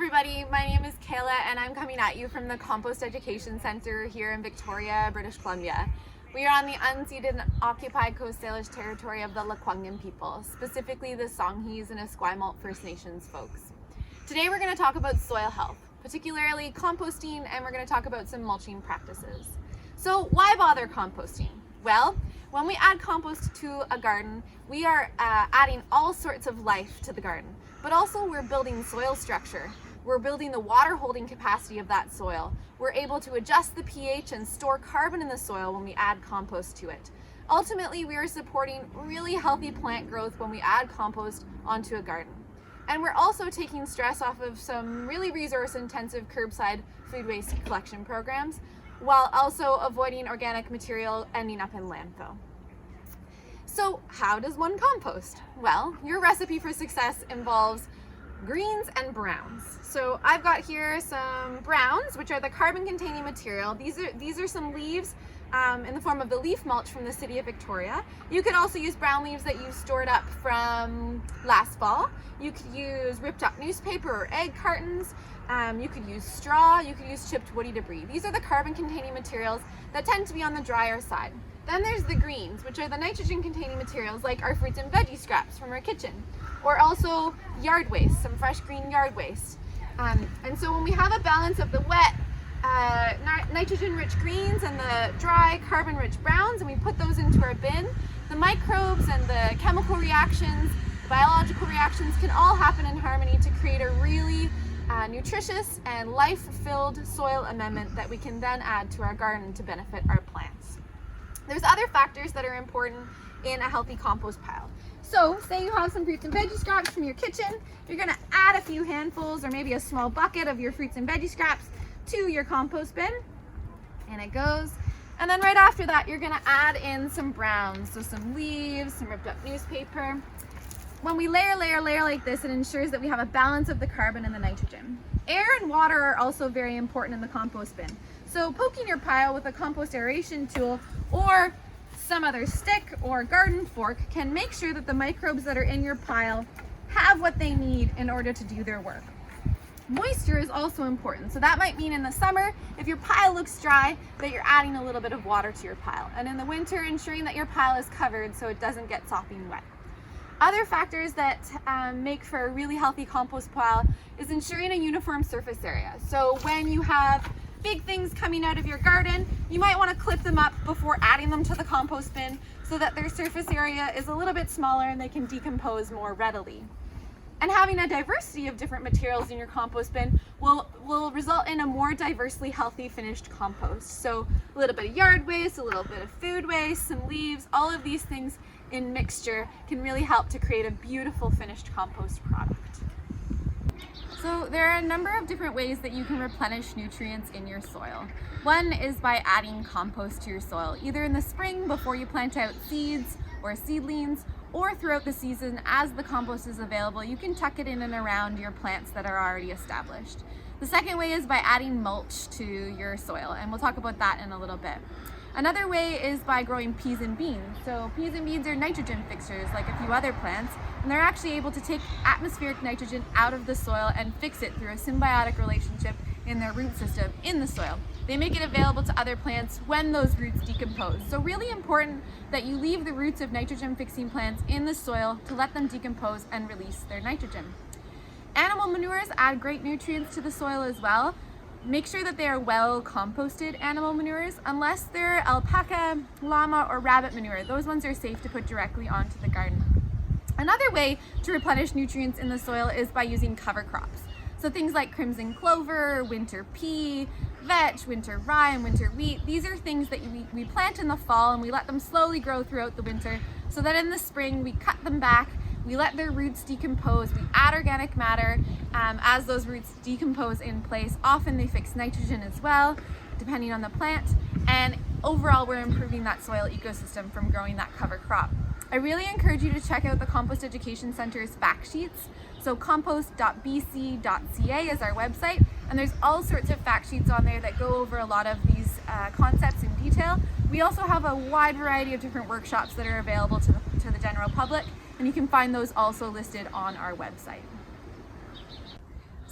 everybody, my name is Kayla and I'm coming at you from the Compost Education Centre here in Victoria, British Columbia. We are on the unceded and occupied Coast Salish territory of the Lekwungen people, specifically the Songhees and Esquimalt First Nations folks. Today we're going to talk about soil health, particularly composting, and we're going to talk about some mulching practices. So why bother composting? Well, when we add compost to a garden, we are adding all sorts of life to the garden, but also we're building soil structure. We're building the water holding capacity of that soil. We're able to adjust the pH and store carbon in the soil when we add compost to it. Ultimately, we are supporting really healthy plant growth when we add compost onto a garden. And we're also taking stress off of some really resource-intensive curbside food waste collection programs, while also avoiding organic material ending up in landfill. So how does one compost? Well, your recipe for success involves greens and browns. So I've got here some browns, which are the carbon-containing material. These are some leaves in the form of the leaf mulch from the city of Victoria. You could also use brown leaves that you stored up from last fall. You could use ripped up newspaper or egg cartons. You could use straw, you could use chipped woody debris. These are the carbon-containing materials that tend to be on the drier side. Then there's the greens, which are the nitrogen-containing materials like our fruits and veggie scraps from our kitchen, or also yard waste, some fresh green yard waste. And so when we have a balance of the wet, nitrogen-rich greens and the dry, carbon-rich browns, and we put those into our bin, the microbes and the chemical reactions, biological reactions can all happen in harmony to create a really nutritious and life-filled soil amendment that we can then add to our garden to benefit our plants. There's other factors that are important in a healthy compost pile. So say you have some fruits and veggie scraps from your kitchen, you're going to add a few handfuls or maybe a small bucket of your fruits and veggie scraps to your compost bin, and it goes. And then right after that, you're going to add in some browns, so some leaves, some ripped up newspaper. When we layer like this, it ensures that we have a balance of the carbon and the nitrogen. Air and water are also very important in the compost bin. So poking your pile with a compost aeration tool or some other stick or garden fork can make sure that the microbes that are in your pile have what they need in order to do their work. Moisture is also important. So that might mean in the summer, if your pile looks dry, that you're adding a little bit of water to your pile. And in the winter, ensuring that your pile is covered so it doesn't get sopping wet. Other factors that make for a really healthy compost pile is ensuring a uniform surface area. So when you have big things coming out of your garden, you might want to clip them up before adding them to the compost bin so that their surface area is a little bit smaller and they can decompose more readily. And having a diversity of different materials in your compost bin will result in a more diversely healthy finished compost. So a little bit of yard waste, a little bit of food waste, some leaves, all of these things in mixture can really help to create a beautiful finished compost product. So there are a number of different ways that you can replenish nutrients in your soil. One is by adding compost to your soil, either in the spring before you plant out seeds or seedlings, or throughout the season as the compost is available. You can tuck it in and around your plants that are already established. The second way is by adding mulch to your soil, and we'll talk about that in a little bit. Another way is by growing peas and beans. So peas and beans are nitrogen fixers like a few other plants, and they're actually able to take atmospheric nitrogen out of the soil and fix it through a symbiotic relationship in their root system in the soil. They make it available to other plants when those roots decompose. So really important that you leave the roots of nitrogen fixing plants in the soil to let them decompose and release their nitrogen. Animal manures add great nutrients to the soil as well. Make sure that they are well composted animal manures, unless they're alpaca, llama, or rabbit manure. Those ones are safe to put directly onto the garden. Another way to replenish nutrients in the soil is by using cover crops. So things like crimson clover, winter pea, vetch, winter rye, and winter wheat. These are things that we plant in the fall and we let them slowly grow throughout the winter so that in the spring we cut them back, we let their roots decompose, we add organic matter as those roots decompose in place. Often they fix nitrogen as well, depending on the plant, and overall we're improving that soil ecosystem from growing that cover crop. I really encourage you to check out the Compost Education Centre's fact sheets. So compost.bc.ca is our website, and there's all sorts of fact sheets on there that go over a lot of these concepts in detail. We also have a wide variety of different workshops that are available to the general public, and you can find those also listed on our website.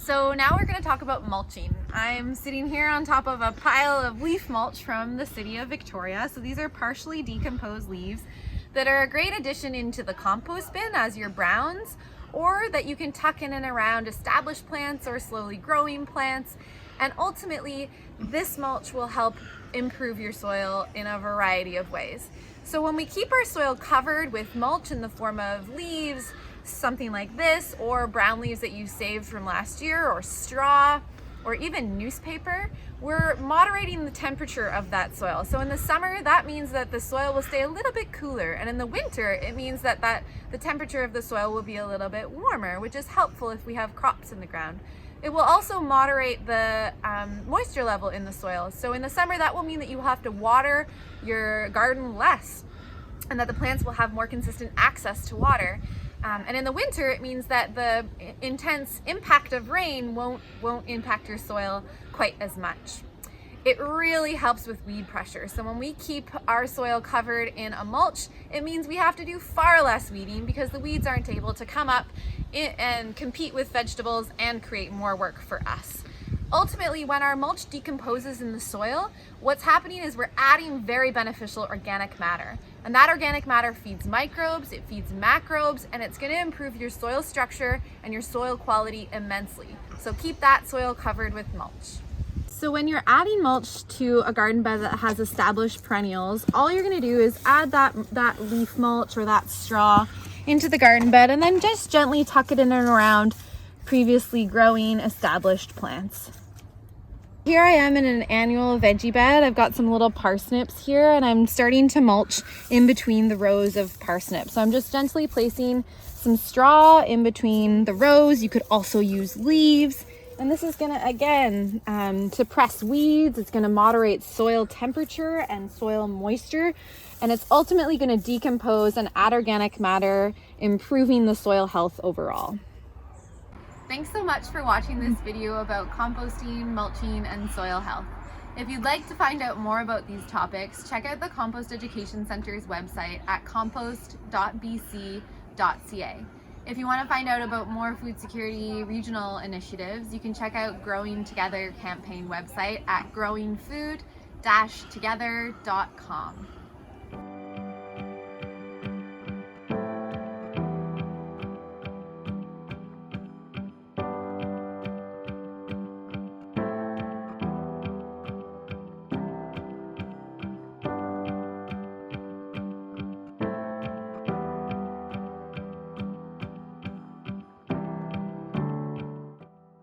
So now we're going to talk about mulching. I'm sitting here on top of a pile of leaf mulch from the city of Victoria. So these are partially decomposed leaves that are a great addition into the compost bin as your browns, or that you can tuck in and around established plants or slowly growing plants. And ultimately, this mulch will help improve your soil in a variety of ways. So when we keep our soil covered with mulch in the form of leaves, something like this, or brown leaves that you saved from last year, or straw, or even newspaper, we're moderating the temperature of that soil. So in the summer, that means that the soil will stay a little bit cooler, and in the winter, it means that the temperature of the soil will be a little bit warmer, which is helpful if we have crops in the ground. It will also moderate the moisture level in the soil. So in the summer, that will mean that you will have to water your garden less, and that the plants will have more consistent access to water. And in the winter, it means that the intense impact of rain won't impact your soil quite as much. It really helps with weed pressure. So when we keep our soil covered in a mulch, it means we have to do far less weeding because the weeds aren't able to come up and compete with vegetables and create more work for us. Ultimately, when our mulch decomposes in the soil, what's happening is we're adding very beneficial organic matter. And that organic matter feeds microbes, it feeds macrobes, and it's going to improve your soil structure and your soil quality immensely. So keep that soil covered with mulch. So when you're adding mulch to a garden bed that has established perennials, all you're going to do is add that leaf mulch or that straw into the garden bed, and then just gently tuck it in and around previously growing established plants. Here I am in an annual veggie bed. I've got some little parsnips here, and I'm starting to mulch in between the rows of parsnips. So I'm just gently placing some straw in between the rows. You could also use leaves. And this is gonna, again, suppress weeds. It's gonna moderate soil temperature and soil moisture. And it's ultimately gonna decompose and add organic matter, improving the soil health overall. Thanks so much for watching this video about composting, mulching, and soil health. If you'd like to find out more about these topics, check out the Compost Education Centre's website at compost.bc.ca. If you want to find out about more food security regional initiatives, you can check out Growing Together campaign website at growingfood-together.com.